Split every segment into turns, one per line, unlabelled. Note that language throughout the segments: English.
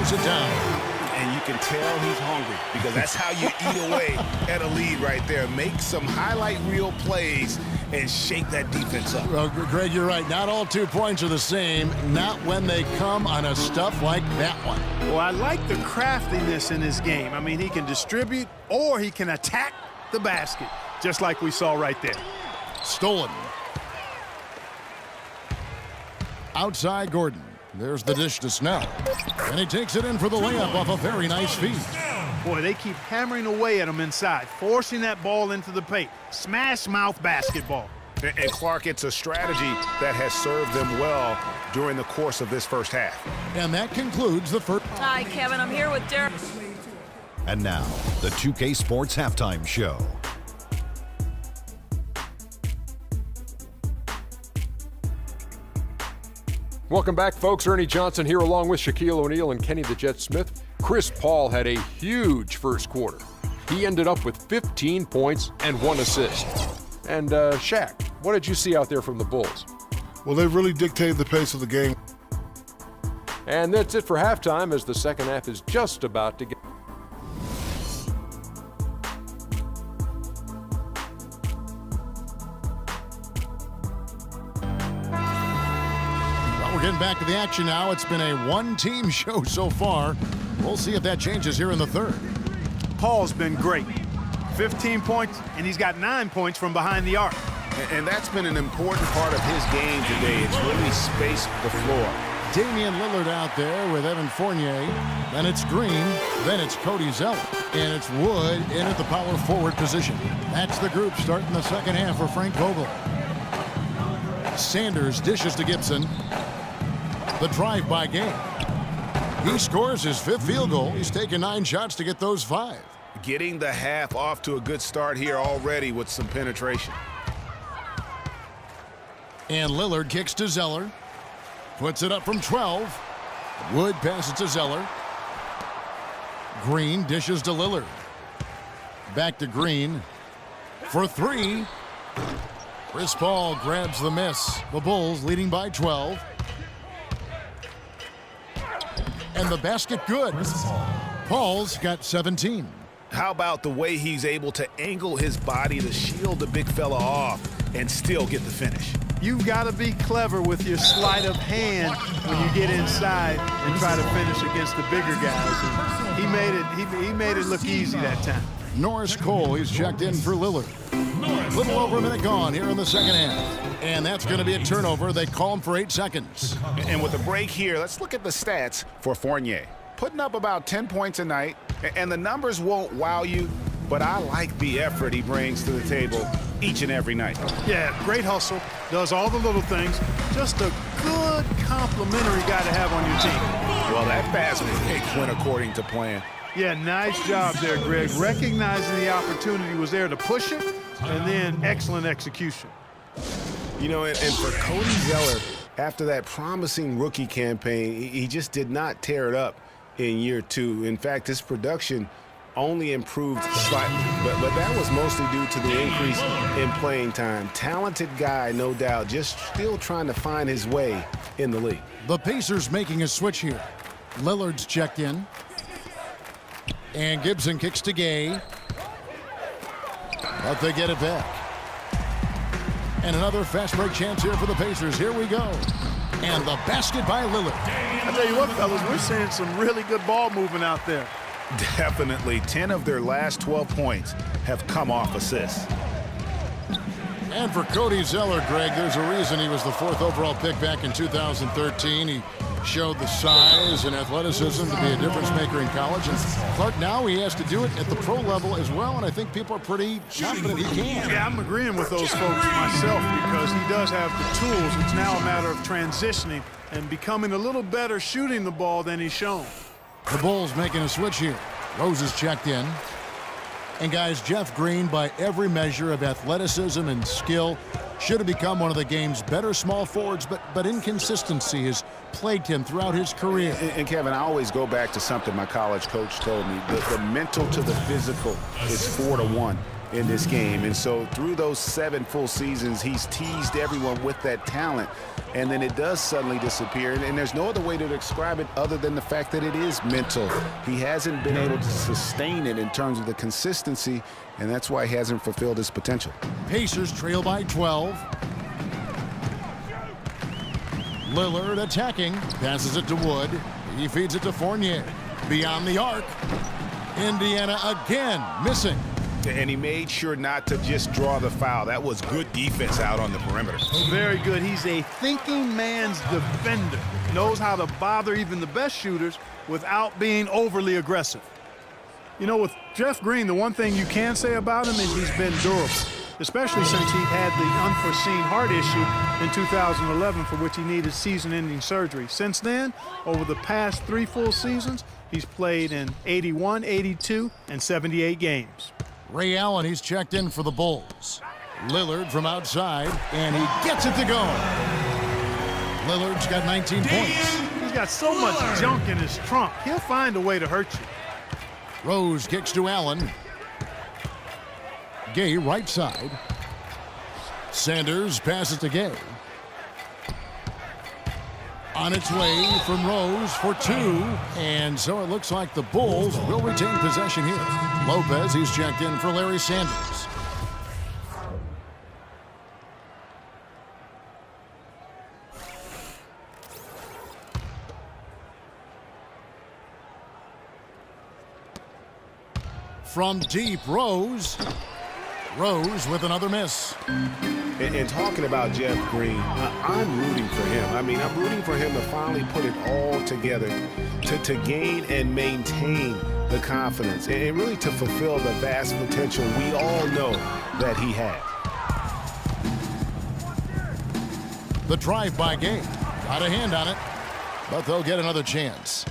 slows it down.
And you can tell he's hungry because that's how you eat away at a lead right there. Make some highlight reel plays and shake that defense up.
Well, Greg, you're right. Not all 2 points are the same. Not when they come on a stuff like that one.
Well, I like the craftiness in his game. I mean, he can distribute or he can attack the basket, just like we saw right there.
Stolen. Outside Gordon. There's the dish to Snell. And he takes it in for the layup off a very nice feed.
Boy, they keep hammering away at him inside, forcing that ball into the paint. Smash mouth basketball.
And Clark, it's a strategy that has served them well during the course of this first half.
And that concludes the first.
Hi, Kevin. I'm here with Derek.
And now, the 2K Sports Halftime Show.
Welcome back, folks. Ernie Johnson here along with Shaquille O'Neal and Kenny the Jet Smith. Chris Paul had a huge first quarter. He ended up with 15 points and 1 assist. And Shaq, what did you see out there from the Bulls?
Well, they really dictated the pace of the game.
And that's it for halftime as the second half is just about to get.
We're getting back to the action now. It's been a one-team show so far. We'll see if that changes here in the third.
Paul's been great. 15 points, and he's got 9 points from behind the arc.
And that's been an important part of his game today. It's really spaced the floor.
Damian Lillard out there with Evan Fournier. Then it's Green. Then it's Cody Zeller. And it's Wood in at the power forward position. That's the group starting the second half for Frank Vogel. Sanders dishes to Gibson. The drive by Game. He scores his 5th field goal. He's taken 9 shots to get those 5.
Getting the half off to a good start here already with some penetration.
And Lillard kicks to Zeller. Puts it up from 12. Wood passes to Zeller. Green dishes to Lillard. Back to Green for 3. Chris Paul grabs the miss. The Bulls leading by 12. And the basket good. Paul's got 17.
How about the way he's able to angle his body to shield the big fella off and still get the finish?
You've got to be clever with your sleight of hand when you get inside and try to finish against the bigger guys. And he made it look easy that time.
Norris Cole, he's checked in for Lillard. Little over a minute gone here in the second half. And that's going to be a turnover. They call him for 8 seconds.
And with a break here, let's look at the stats for Fournier. Putting up about 10 points a night, and the numbers won't wow you, but I like the effort he brings to the table each and every night.
Yeah, great hustle, does all the little things. Just a good complimentary guy to have on your team.
Well, that fast break went according to plan.
Yeah, nice job there, Greg. Recognizing the opportunity was there to push it, and then excellent execution.
You know, and for Cody Zeller, after that promising rookie campaign, he just did not tear it up in year 2. In fact, his production only improved slightly, but that was mostly due to the increase in playing time. Talented guy, no doubt, just still trying to find his way in the league.
The Pacers making a switch here. Lillard's checked in. And Gibson kicks to Gay. But they get it back. And another fast break chance here for the Pacers. Here we go. And the basket by Lillard.
I tell you what, fellas, we're seeing some really good ball movement out there.
Definitely. 10 of their last 12 points have come off assists.
And for Cody Zeller, Greg, there's a reason he was the 4th overall pick back in 2013. He showed the size and athleticism to be a difference maker in college. And Clark, now he has to do it at the pro level as well, and I think people are pretty confident he can.
Yeah, I'm agreeing with those folks myself because he does have the tools. It's now a matter of transitioning and becoming a little better shooting the ball than he's shown.
The Bulls making a switch here. Rose is checked in. And guys, Jeff Green, by every measure of athleticism and skill, should have become one of the game's better small forwards, but inconsistency has plagued him throughout his career.
And Kevin, I always go back to something my college coach told me. The mental to the physical is 4 to 1. in this game. And so through those 7 full seasons, he's teased everyone with that talent. And then it does suddenly disappear. And there's no other way to describe it other than the fact that it is mental. He hasn't been able to sustain it in terms of the consistency, and that's why he hasn't fulfilled his potential.
Pacers trail by 12. Lillard attacking, passes it to Wood. He feeds it to Fournier. Beyond the arc. Indiana again missing.
And he made sure not to just draw the foul. That was good defense out on the perimeter.
Very good. He's a thinking man's defender. Knows how to bother even the best shooters without being overly aggressive. You know, with Jeff Green, the one thing you can say about him is he's been durable, especially since he had the unforeseen heart issue in 2011 for which he needed season-ending surgery. Since then, over the past 3 full seasons, he's played in 81, 82, and 78 games.
Ray Allen, he's checked in for the Bulls. Lillard from outside, and he gets it to go. Lillard's got 19 points.
He's got so much junk in his trunk, he'll find a way to hurt you.
Rose kicks to Allen. Gay right side. Sanders passes to Gay. On its way from Rose for 2. And so it looks like the Bulls will retain possession here. Lopez, he's checked in for Larry Sanders. From deep, Rose. Rose with another miss.
And talking about Jeff Green, I'm rooting for him. I mean, I'm rooting for him to finally put it all together, to gain and maintain the confidence, and really to fulfill the vast potential we all know that he has.
The drive by Gay. Got a hand on it, but they'll get another chance.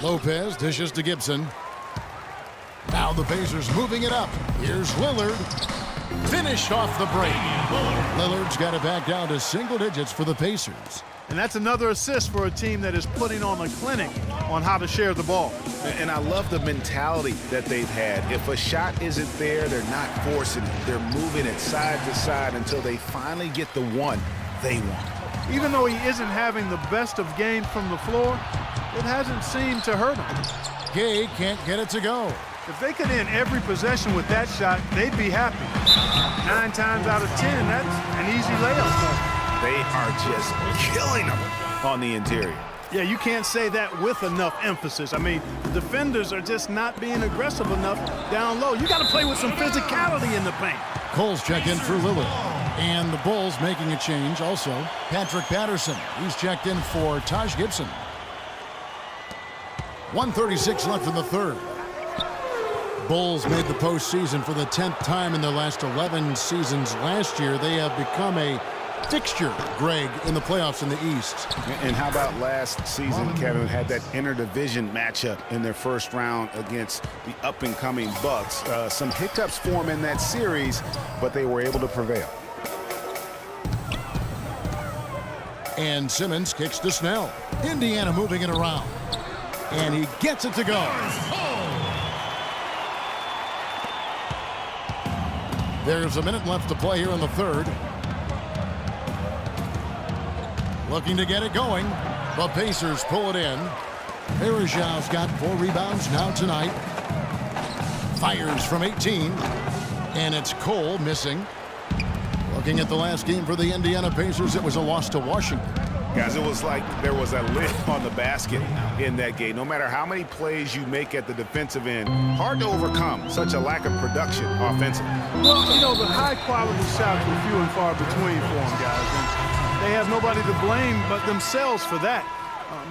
Lopez dishes to Gibson. Now the Pacers moving it up. Here's Lillard. Finished off the break. Lillard's got it back down to single digits for the Pacers.
And that's another assist for a team that is putting on a clinic on how to share the ball.
And I love the mentality that they've had. If a shot isn't there, they're not forcing it. They're moving it side to side until they finally get the one they want.
Even though he isn't having the best of games from the floor, it hasn't seemed to hurt him.
Gay can't get it to go.
If they could end every possession with that shot, they'd be happy. 9 times out of 10, that's an easy layup.
They are just killing them on the interior.
Yeah, you can't say that with enough emphasis. I mean, the defenders are just not being aggressive enough down low. You got to play with some physicality in the paint.
Cole's checked in for Lillard. And the Bulls making a change also. Patrick Patterson, he's checked in for Taj Gibson. 1:36 left in the third. Bulls made the postseason for the 10th time in their last 11 seasons. Last year, they have become a fixture, Greg, in the playoffs in the East.
And how about last season, Kevin, had that interdivision matchup in their first round against the up-and-coming Bucks. Some hiccups for them in that series, but they were able to prevail.
And Simmons kicks to Snell. Indiana moving it around. And he gets it to go. There's a minute left to play here in the third. Looking to get it going. The Pacers pull it in. Verejão's got 4 rebounds now tonight. Fires from 18. And it's Cole missing. Looking at the last game for the Indiana Pacers, it was a loss to Washington.
Guys, it was like there was a lid on the basket in that game. No matter how many plays you make at the defensive end, hard to overcome such a lack of production offensively.
Well, you know, the high-quality shots were few and far between for them, guys. And they have nobody to blame but themselves for that.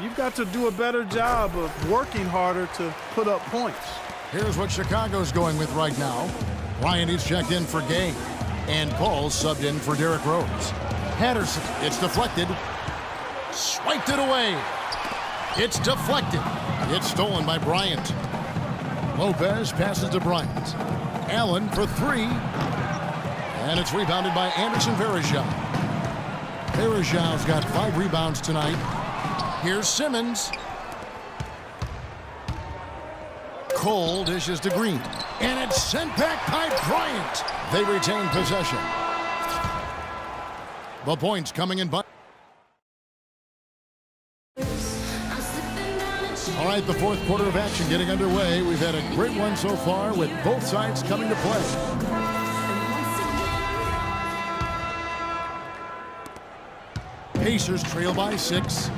You've got to do a better job of working harder to put up points.
Here's what Chicago's going with right now. Ryan, he's checked in for Gay. And Paul subbed in for Derrick Rose. Patterson, it's deflected. Swiped it away. It's deflected. It's stolen by Bryant. Lopez passes to Bryant. Allen for 3. And it's rebounded by Anderson Verejão. Verejão's got 5 rebounds tonight. Here's Simmons. Cole dishes to Green. And it's sent back by Bryant. They retain possession. The points coming in. All right, the fourth quarter of action getting underway. We've had a great one so far with both sides coming to play. Pacers trail by 6.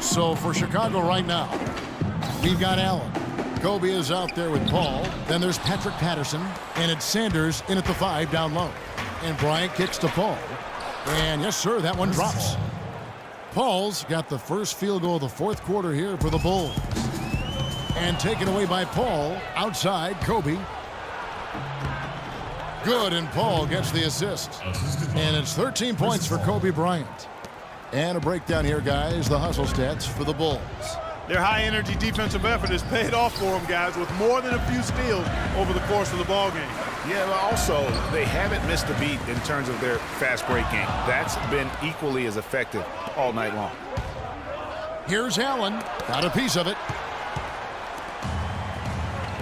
So for Chicago right now, we've got Allen. Kobe is out there with Paul. Then there's Patrick Patterson. And it's Sanders in at the 5 down low. And Bryant kicks to Paul. And yes, sir, that one drops. Paul's got the first field goal of the fourth quarter here for the Bulls. And taken away by Paul. Outside, Kobe. Good, and Paul gets the assist. And it's 13 points for Kobe Bryant. And a breakdown here, guys. The hustle stats for the Bulls.
Their high-energy defensive effort has paid off for them, guys, with more than a few steals over the course of the ballgame.
Yeah, but also, they haven't missed a beat in terms of their fast break game. That's been equally as effective all night long.
Here's Allen. Got a piece of it.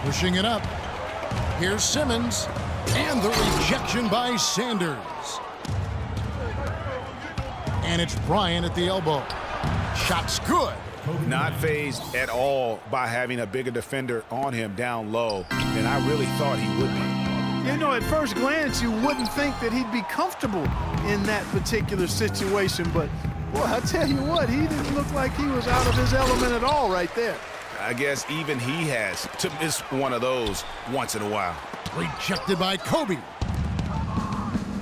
Pushing it up. Here's Simmons. And the rejection by Sanders. And it's Bryant at the elbow. Shot's good.
Not fazed at all by having a bigger defender on him down low, and I really thought he would be.
You know, at first glance, you wouldn't think that he'd be comfortable in that particular situation, but, boy, I tell you what, he didn't look like he was out of his element at all right there.
I guess even he has to miss one of those once in a while.
Rejected by Kobe.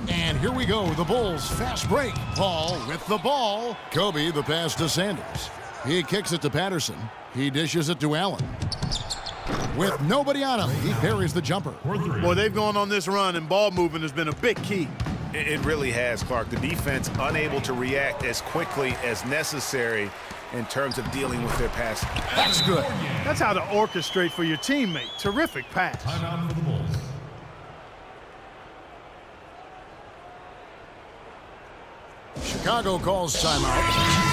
And here we go, the Bulls fast break. Paul with the ball. Kobe, the pass to Sanders. He kicks it to Patterson. He dishes it to Allen. With nobody on him, he buries the jumper.
Boy, they've gone on this run, and ball movement has been a big key.
It really has, Clark. The defense unable to react as quickly as necessary in terms of dealing with their passing.
That's good.
That's how to orchestrate for your teammate. Terrific pass.
Timeout for the Bulls.
Chicago calls timeout.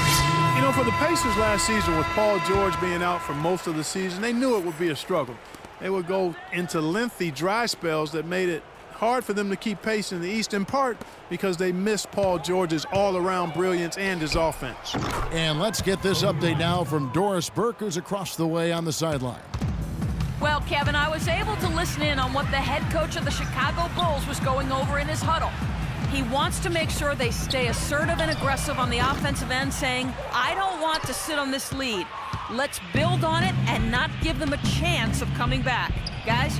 You know, for the Pacers last season, with Paul George being out for most of the season, they knew it would be a struggle. They would go into lengthy dry spells that made it hard for them to keep pace in the East, in part because they missed Paul George's all-around brilliance and his offense.
And let's get this update now from Doris Burke, who's across the way on the sideline.
Well, Kevin, I was able to listen in on what the head coach of the Chicago Bulls was going over in his huddle. He wants to make sure they stay assertive and aggressive on the offensive end, saying, I don't want to sit on this lead. Let's build on it and not give them a chance of coming back. Guys?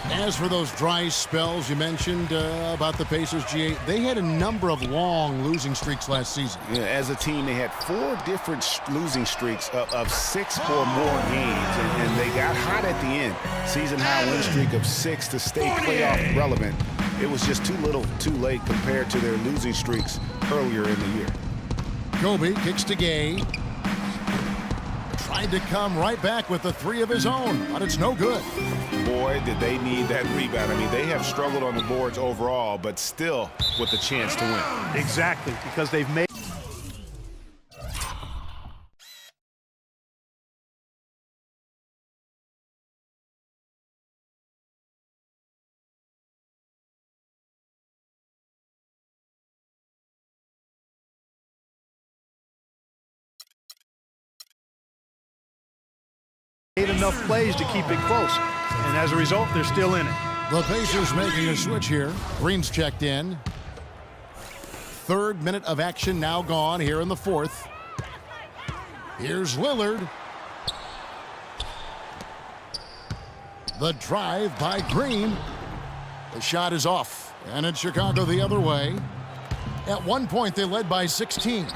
As for those dry spells you mentioned about the Pacers, GA, they had a number of long losing streaks last season.
Yeah, as a team, they had 4 different losing streaks of 6 or more games, and they got hot at the end. Season-high win streak of 6 to stay playoff relevant. It was just too little, too late compared to their losing streaks earlier in the year.
Kobe kicks to Gay. Tried to come right back with the 3 of his own, but it's no good.
Boy, did they need that rebound. I mean, they have struggled on the boards overall, but still with a chance to win.
Exactly, because they've made enough plays to keep it close. And as a result, they're still in it.
The Pacers making a switch here. Green's checked in. 3rd minute of action now gone here in the 4th. Here's Lillard. The drive by Green. The shot is off. And it's Chicago the other way. At one point, they led by 16.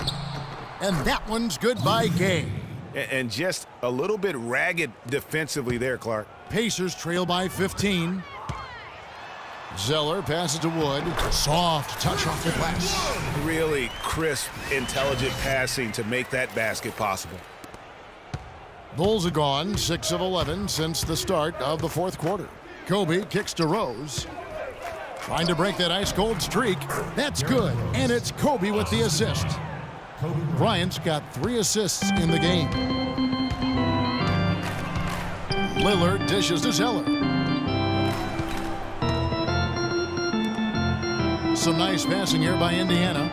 And that one's good by Gay.
And just a little bit ragged defensively there, Clark.
Pacers trail by 15. Zeller passes to Wood. Soft touch off the glass.
Really crisp, intelligent passing to make that basket possible.
Bulls are gone 6 of 11 since the start of the 4th quarter. Kobe kicks to Rose. Trying to break that ice-cold streak. That's good. And it's Kobe with the assist. Bryant's got 3 assists in the game. Lillard dishes to Zeller. Some nice passing here by Indiana.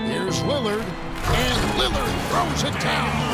Here's Lillard, and Lillard throws it down.